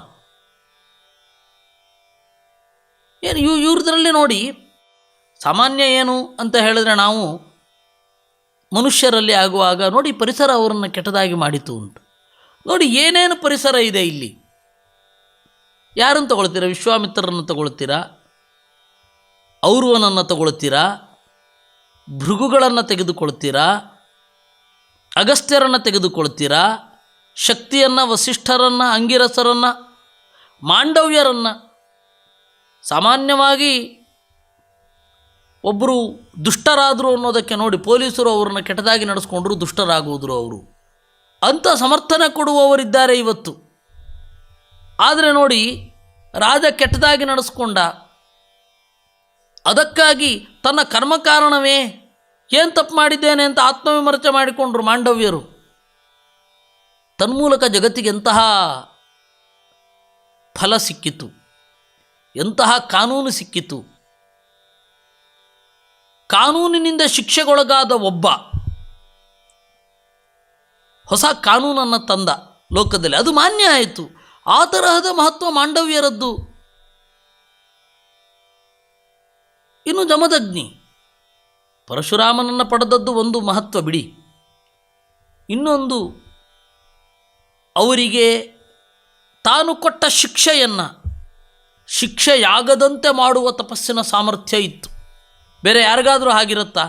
ಏನು ಇವ್ರದ್ರಲ್ಲಿ ನೋಡಿ, ಸಾಮಾನ್ಯ ಏನು ಅಂತ ಹೇಳಿದ್ರೆ ನಾವು ಮನುಷ್ಯರಲ್ಲಿ ಆಗುವಾಗ ನೋಡಿ ಪರಿಸರ ಅವರನ್ನು ಕೆಟ್ಟದಾಗಿ ಮಾಡಿತು ಅಂತ. ನೋಡಿ ಏನೇನು ಪರಿಸರ ಇದೆ ಇಲ್ಲಿ. ಯಾರನ್ನು ತಗೊಳ್ತೀರಾ? ವಿಶ್ವಾಮಿತ್ರರನ್ನು ತಗೊಳ್ತೀರಾ, ಔರ್ವನನ್ನು ತಗೊಳ್ತೀರಾ, ಭೃಗುಗಳನ್ನು ತೆಗೆದುಕೊಳ್ತೀರಾ, ಅಗಸ್ತ್ಯರನ್ನು ತೆಗೆದುಕೊಳ್ತೀರಾ, ಶಕ್ತಿಯನ್ನು, ವಸಿಷ್ಠರನ್ನು, ಅಂಗಿರಸರನ್ನು, ಮಾಂಡವ್ಯರನ್ನು. ಸಾಮಾನ್ಯವಾಗಿ ಒಬ್ಬರು ದುಷ್ಟರಾದರು ಅನ್ನೋದಕ್ಕೆ ನೋಡಿ ಪೊಲೀಸರು ಅವರನ್ನು ಕೆಟ್ಟದಾಗಿ ನಡೆಸ್ಕೊಂಡ್ರು, ದುಷ್ಟರಾಗುವುದರು ಅವರು ಅಂತ ಸಮರ್ಥನೆ ಕೊಡುವವರಿದ್ದಾರೆ ಇವತ್ತು. ಆದರೆ ನೋಡಿ, ರಾಜ ಕೆಟ್ಟದಾಗಿ ನಡೆಸ್ಕೊಂಡ, ಅದಕ್ಕಾಗಿ ತನ್ನ ಕರ್ಮ ಕಾರಣವೇ, ಏನು ತಪ್ಪು ಮಾಡಿದ್ದೇನೆ ಅಂತ ಆತ್ಮವಿಮರ್ಶೆ ಮಾಡಿಕೊಂಡ್ರು ಮಾಂಡವ್ಯರು. ತನ್ಮೂಲಕ ಜಗತ್ತಿಗೆ ಎಂತಹ ಫಲ ಸಿಕ್ಕಿತು, ಎಂತಹ ಕಾನೂನು ಸಿಕ್ಕಿತು. ಕಾನೂನಿನಿಂದ ಶಿಕ್ಷೆಗೊಳಗಾದ ಒಬ್ಬ ಹೊಸ ಕಾನೂನನ್ನು ತಂದ ಲೋಕದಲ್ಲಿ, ಅದು ಮಾನ್ಯ ಆಯಿತು. ಆ ತರಹದ ಮಹತ್ವ ಮಾಂಡವ್ಯರದ್ದು. ಇನ್ನು ಜಮದಗ್ನಿ ಪರಶುರಾಮನನ್ನು ಪಡೆದದ್ದು ಒಂದು ಮಹತ್ವ ಬಿಡಿ, ಇನ್ನೊಂದು ಅವರಿಗೆ ತಾನು ಕೊಟ್ಟ ಶಿಕ್ಷೆಯನ್ನು ಶಿಕ್ಷೆಯಾಗದಂತೆ ಮಾಡುವ ತಪಸ್ಸಿನ ಸಾಮರ್ಥ್ಯ ಇತ್ತು. ಬೇರೆ ಯಾರಿಗಾದರೂ ಆಗಿರುತ್ತಾ?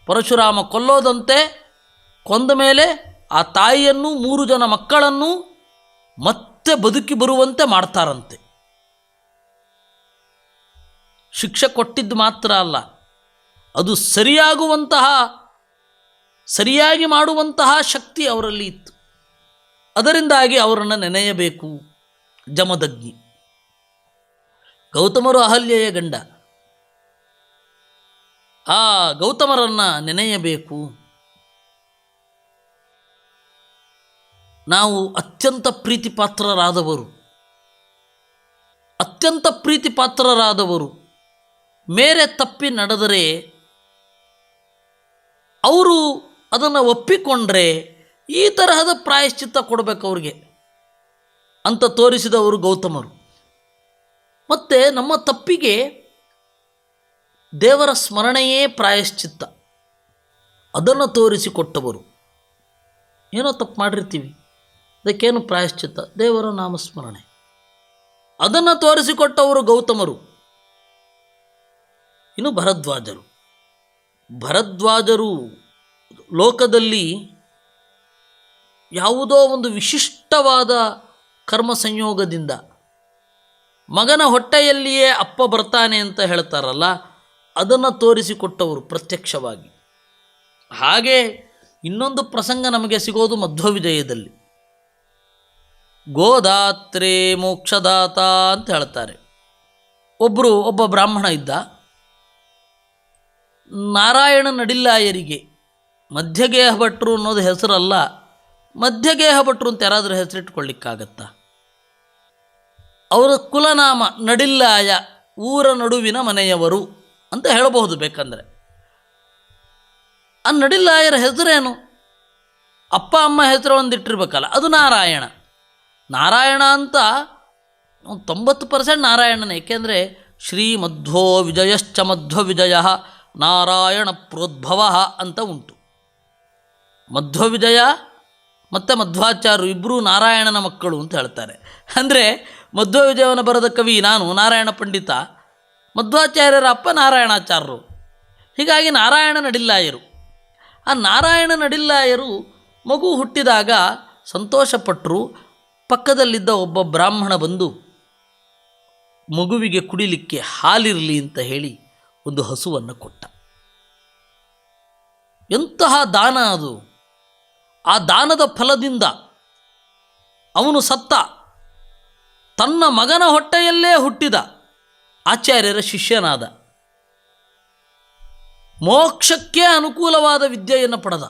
ಪರಶುರಾಮ ಕೊಲ್ಲೋದಂತೆ ಕೊಂದ ಮೇಲೆ ಆ ತಾಯಿಯನ್ನು 3 ಜನ ಮಕ್ಕಳನ್ನು ಮತ್ತೆ ಬದುಕಿ ಬರುವಂತೆ ಮಾಡ್ತಾರಂತೆ. ಶಿಕ್ಷೆ ಕೊಟ್ಟಿದ್ದು ಮಾತ್ರ ಅಲ್ಲ, ಅದು ಸರಿಯಾಗಿ ಮಾಡುವಂತಹ ಶಕ್ತಿ ಅವರಲ್ಲಿ ಇತ್ತು. ಅದರಿಂದಾಗಿ ಅವರನ್ನು ನೆನೆಯಬೇಕು. ಜಮದಗ್ನಿ ಗೌತಮರು ಅಹಲ್ಯೆಯ ಗಂಡ, ಆ ಗೌತಮರನ್ನು ನೆನೆಯಬೇಕು. ನಾವು ಅತ್ಯಂತ ಪ್ರೀತಿಪಾತ್ರರಾದವರು ಮೇರೆ ತಪ್ಪಿ ನಡೆದರೆ ಅವರು ಅದನ್ನು ಒಪ್ಪಿಕೊಂಡ್ರೆ ಈ ತರಹದ ಪ್ರಾಯಶ್ಚಿತ್ತ ಕೊಡಬೇಕು ಅವ್ರಿಗೆ ಅಂತ ತೋರಿಸಿದವರು ಗೌತಮರು. ಮತ್ತು ನಮ್ಮ ತಪ್ಪಿಗೆ ದೇವರ ಸ್ಮರಣೆಯೇ ಪ್ರಾಯಶ್ಚಿತ್ತ, ಅದನ್ನು ತೋರಿಸಿಕೊಟ್ಟವರು. ಏನೋ ತಪ್ಪು ಮಾಡಿರ್ತೀವಿ, ಅದಕ್ಕೇನು ಪ್ರಾಯಶ್ಚಿತ್ತ? ದೇವರ ನಾಮಸ್ಮರಣೆ. ಅದನ್ನು ತೋರಿಸಿಕೊಟ್ಟವರು ಗೌತಮರು. ಇನ್ನು ಭರದ್ವಾಜರು ಲೋಕದಲ್ಲಿ ಯಾವುದೋ ಒಂದು ವಿಶಿಷ್ಟವಾದ ಕರ್ಮ ಸಂಯೋಗದಿಂದ ಮಗನ ಹೊಟ್ಟೆಯಲ್ಲಿಯೇ ಅಪ್ಪ ಬರ್ತಾನೆ ಅಂತ ಹೇಳ್ತಾರಲ್ಲ, ಅದನ್ನು ತೋರಿಸಿಕೊಟ್ಟವರು ಪ್ರತ್ಯಕ್ಷವಾಗಿ. ಹಾಗೆ ಇನ್ನೊಂದು ಪ್ರಸಂಗ ನಮಗೆ ಸಿಗೋದು ಮಧ್ವವಿಜಯದಲ್ಲಿ. ಗೋದಾತ್ರೇ ಮೋಕ್ಷದಾತ ಅಂತ ಹೇಳ್ತಾರೆ. ಒಬ್ಬ ಬ್ರಾಹ್ಮಣ ಇದ್ದ. ನಾರಾಯಣ ನಡಿಲ್ಲಾಯರಿಗೆ ಮಧ್ಯಗೇಹ ಭಟ್ರು ಅನ್ನೋದು ಹೆಸರಲ್ಲ, ಮಧ್ಯಗೇಹ ಭಟ್ರು ಅಂತ ಯಾರಾದರೂ ಹೆಸರಿಟ್ಕೊಳ್ಳಿಕ್ಕಾಗತ್ತಾ? ಅವರ ಕುಲನಾಮ ನಡಿಲ್ಲಾಯ, ಊರ ನಡುವಿನ ಮನೆಯವರು ಅಂತ ಹೇಳಬಹುದು ಬೇಕಂದರೆ. ಆ ನಡಿಲ್ಲಾಯರ ಹೆಸರೇನು? ಅಪ್ಪ ಅಮ್ಮ ಹೆಸರು ಒಂದಿಟ್ಟಿರ್ಬೇಕಲ್ಲ, ಅದು ನಾರಾಯಣ ಅಂತ 90% ನಾರಾಯಣನೇ. ಏಕೆಂದರೆ ಶ್ರೀ ಮಧ್ವೋ ವಿಜಯಶ್ಚ ಮಧ್ವವಿಜಯ ನಾರಾಯಣ ಪ್ರೋದ್ಭವ ಅಂತ ಉಂಟು. ಮಧ್ವವಿಜಯ ಮತ್ತು ಮಧ್ವಾಚಾರ್ಯರು ಇಬ್ಬರೂ ನಾರಾಯಣನ ಮಕ್ಕಳು ಅಂತ ಹೇಳ್ತಾರೆ. ಅಂದರೆ ಮಧ್ವವಿಜಯವನ್ನು ಬರೆದ ಕವಿ ನಾನು, ನಾರಾಯಣ ಪಂಡಿತ, ಮಧ್ವಾಚಾರ್ಯರ ಅಪ್ಪ ನಾರಾಯಣಾಚಾರ್ಯರು. ಹೀಗಾಗಿ ನಾರಾಯಣ ನಡಿಲ್ಲಾಯರು. ಆ ನಾರಾಯಣ ನಡಿಲ್ಲಾಯರು ಮಗು ಹುಟ್ಟಿದಾಗ ಸಂತೋಷಪಟ್ಟರು. ಪಕ್ಕದಲ್ಲಿದ್ದ ಒಬ್ಬ ಬ್ರಾಹ್ಮಣ ಬಂದು ಮಗುವಿಗೆ ಕುಡಿಲಿಕ್ಕೆ ಹಾಲಿರಲಿ ಅಂತ ಹೇಳಿ ಒಂದು ಹಸುವನ್ನು ಕೊಟ್ಟ. ಎಂತಹ ದಾನ ಅದು! ಆ ದಾನದ ಫಲದಿಂದ ಅವನು ಸತ್ತ. ತನ್ನ ಮಗನ ಹೊಟ್ಟೆಯಲ್ಲೇ ಹುಟ್ಟಿದ ಆಚಾರ್ಯರ ಶಿಷ್ಯನಾದ, ಮೋಕ್ಷಕ್ಕೆ ಅನುಕೂಲವಾದ ವಿದ್ಯೆಯನ್ನು ಪಡೆದ.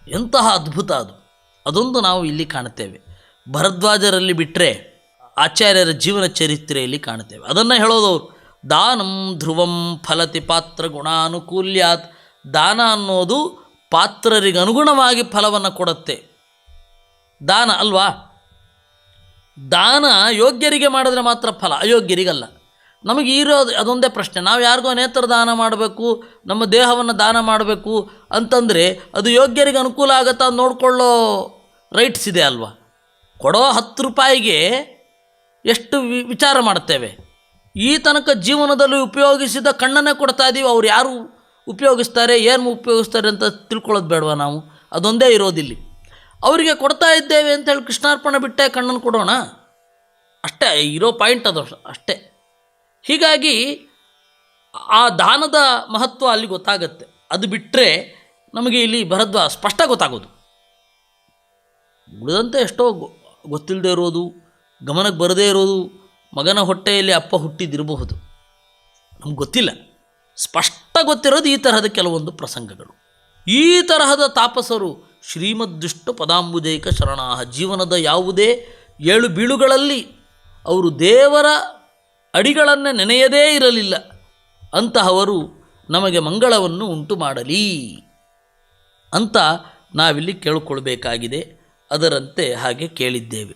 ಎಂತಹ ಅದ್ಭುತ ಅದು! ಅದೊಂದು ನಾವು ಇಲ್ಲಿ ಕಾಣುತ್ತೇವೆ. ಭರದ್ವಾಜರಲ್ಲಿ ಬಿಟ್ಟರೆ ಆಚಾರ್ಯರ ಜೀವನ ಚರಿತ್ರೆಯಲ್ಲಿ ಕಾಣುತ್ತೇವೆ. ಅದನ್ನು ಹೇಳೋದವರು, ದಾನಂ ಧ್ರುವಂ ಫಲತಿ ಪಾತ್ರ ಗುಣಾನುಕೂಲ್ಯಾತ್. ದಾನ ಅನ್ನೋದು ಪಾತ್ರರಿಗೆ ಅನುಗುಣವಾಗಿ ಫಲವನ್ನು ಕೊಡುತ್ತೆ. ದಾನ ಅಲ್ವಾ? ದಾನ ಯೋಗ್ಯರಿಗೆ ಮಾಡಿದ್ರೆ ಮಾತ್ರ ಫಲ, ಅಯೋಗ್ಯರಿಗಲ್ಲ. ನಮಗೆ ಇರೋದು ಅದೊಂದೇ ಪ್ರಶ್ನೆ. ನಾವು ಯಾರಿಗೋ ನೇತ್ರ ದಾನ ಮಾಡಬೇಕು, ನಮ್ಮ ದೇಹವನ್ನು ದಾನ ಮಾಡಬೇಕು ಅಂತಂದರೆ ಅದು ಯೋಗ್ಯರಿಗೆ ಅನುಕೂಲ ಆಗುತ್ತಾ ನೋಡಿಕೊಳ್ಳೋ ರೈಟ್ಸ್ ಇದೆ ಅಲ್ವಾ? ಕೊಡೋ 10 ರೂಪಾಯಿಗೆ ಎಷ್ಟು ವಿಚಾರ ಮಾಡ್ತೇವೆ. ಈ ತನಕ ಜೀವನದಲ್ಲಿ ಉಪಯೋಗಿಸಿದ ಕಣ್ಣನ್ನೇ ಕೊಡ್ತಾ ಇದ್ದೀವಿ. ಅವ್ರು ಯಾರು ಉಪಯೋಗಿಸ್ತಾರೆ, ಏನು ಉಪಯೋಗಿಸ್ತಾರೆ ಅಂತ ತಿಳ್ಕೊಳ್ಳೋದು ಬೇಡವಾ ನಾವು? ಅದೊಂದೇ ಇರೋದಿಲ್ಲಿ. ಅವರಿಗೆ ಕೊಡ್ತಾ ಇದ್ದೇವೆ ಅಂತೇಳಿ ಕೃಷ್ಣಾರ್ಪಣೆ ಬಿಟ್ಟೆ ಕಣ್ಣನ್ನು ಕೊಡೋಣ, ಅಷ್ಟೇ ಇರೋ ಪಾಯಿಂಟ್ ಅದು ಅಷ್ಟೇ. ಹೀಗಾಗಿ ಆ ದಾನದ ಮಹತ್ವ ಅಲ್ಲಿ ಗೊತ್ತಾಗತ್ತೆ. ಅದು ಬಿಟ್ಟರೆ ನಮಗೆ ಇಲ್ಲಿ ಭರದ್ವಾಜ ಸ್ಪಷ್ಟ ಗೊತ್ತಾಗೋದು. ಉಳಿದಂತೆ ಎಷ್ಟೋ ಗೊತ್ತಿಲ್ಲದೆ ಇರೋದು, ಗಮನಕ್ಕೆ ಬರದೇ ಇರೋದು, ಮಗನ ಹೊಟ್ಟೆಯಲ್ಲಿ ಅಪ್ಪ ಹುಟ್ಟಿದಿರಬಹುದು, ನಮ್ಗೆ ಗೊತ್ತಿಲ್ಲ. ಸ್ಪಷ್ಟ ಗೊತ್ತಿರೋದು ಈ ತರಹದ ಕೆಲವೊಂದು ಪ್ರಸಂಗಗಳು. ಈ ತರಹದ ತಾಪಸರು ಶ್ರೀಮದ್ವಿಷ್ಣು ಪದಾಂಬುಜೈಕ ಶರಣಾಹ. ಜೀವನದ ಯಾವುದೇ ಏಳು ಬೀಳುಗಳಲ್ಲಿ ಅವರು ದೇವರ ಅಡಿಗಳನ್ನೇ ನೆನೆಯದೇ ಇರಲಿಲ್ಲ. ಅಂತಹವರು ನಮಗೆ ಮಂಗಳವನ್ನು ಉಂಟು ಮಾಡಲಿ ಅಂತ ನಾವಿಲ್ಲಿ ಕೇಳಿಕೊಳ್ಬೇಕಾಗಿದೆ. ಅದರಂತೆ ಹಾಗೆ ಕೇಳಿದ್ದೇವೆ.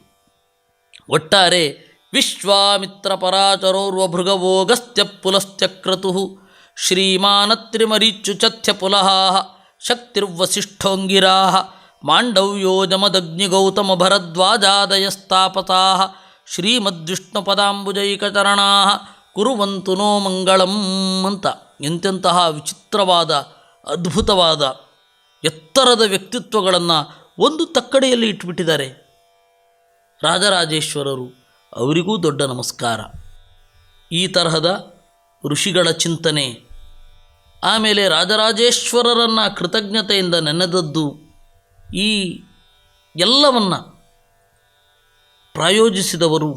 ಒಟ್ಟಾರೆ ವಿಶ್ವಾಮಿತ್ರ ಪರಾಚರೋರ್ವ ಭೃಗವೋಗಸ್ತ್ಯ ಪುಲಸ್ತ್ಯಕ್ರತು ಶ್ರೀಮಾನತ್ರಿಮರೀಚು ಚಥ್ಯ ಪುಲಹ ಶಕ್ತಿರ್ವಸಿಷ್ಠೋಂಗಿರಾ ಮಾಂಡವ್ಯೋ ಜಮದಗ್ನಿಗೌತಮ ಭರದ್ವಾಜಾದಯಸ್ತಾಪತಾ ಶ್ರೀಮದ್ವಿಷ್ಣುಪದಾಂಬುಜೈಕಚರಣಾ ಕುರುವಂತು ನೋ ಮಂಗಳಂ ಅಂತ. ಎಂತೆಂತಹ ವಿಚಿತ್ರವಾದ, ಅದ್ಭುತವಾದ, ಎತ್ತರದ ವ್ಯಕ್ತಿತ್ವಗಳನ್ನು ಒಂದು ತಕ್ಕಡಿಯಲ್ಲಿ ಇಟ್ಬಿಟ್ಟಿದ್ದಾರೆ ರಾಜರಾಜೇಶ್ವರರು. ಅವರಿಗೂ ದೊಡ್ಡ ನಮಸ್ಕಾರ. ಈ ತರಹದ ಋಷಿಗಳ ಚಿಂತನೆ, ಆಮೇಲೆ ರಾಜರಾಜೇಶ್ವರರನ್ನು ಕೃತಜ್ಞತೆಯಿಂದ ನೆನೆದದ್ದು, ಈ ಎಲ್ಲವನ್ನು ಪ್ರಾಯೋಜಿಸಿದವರು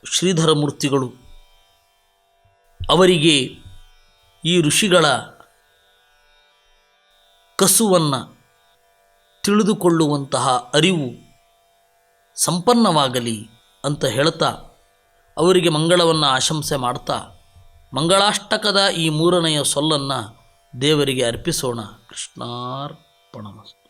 ಶ್ರೀಧರ ಮೂರ್ತಿಗಳು. ಅವರಿಗೆ ಈ ಋಷಿಗಳ ಕಸುವನ್ನು ತಿಳಿದುಕೊಳ್ಳುವಂತಹ ಅರಿವು ಸಂಪನ್ನವಾಗಲಿ ಅಂತ ಹೇಳ್ತಾ, ಅವರಿಗೆ ಮಂಗಳವನ್ನು ಆಶಂಸೆ ಮಾಡ್ತಾ, ಮಂಗಳಾಷ್ಟಕದ ಈ 3ನೆಯ ಸೊಲ್ಲನ್ನು ದೇವರಿಗೆ ಅರ್ಪಿಸೋಣ. ಕೃಷ್ಣಾರ್ಪಣಮಸ್ತು.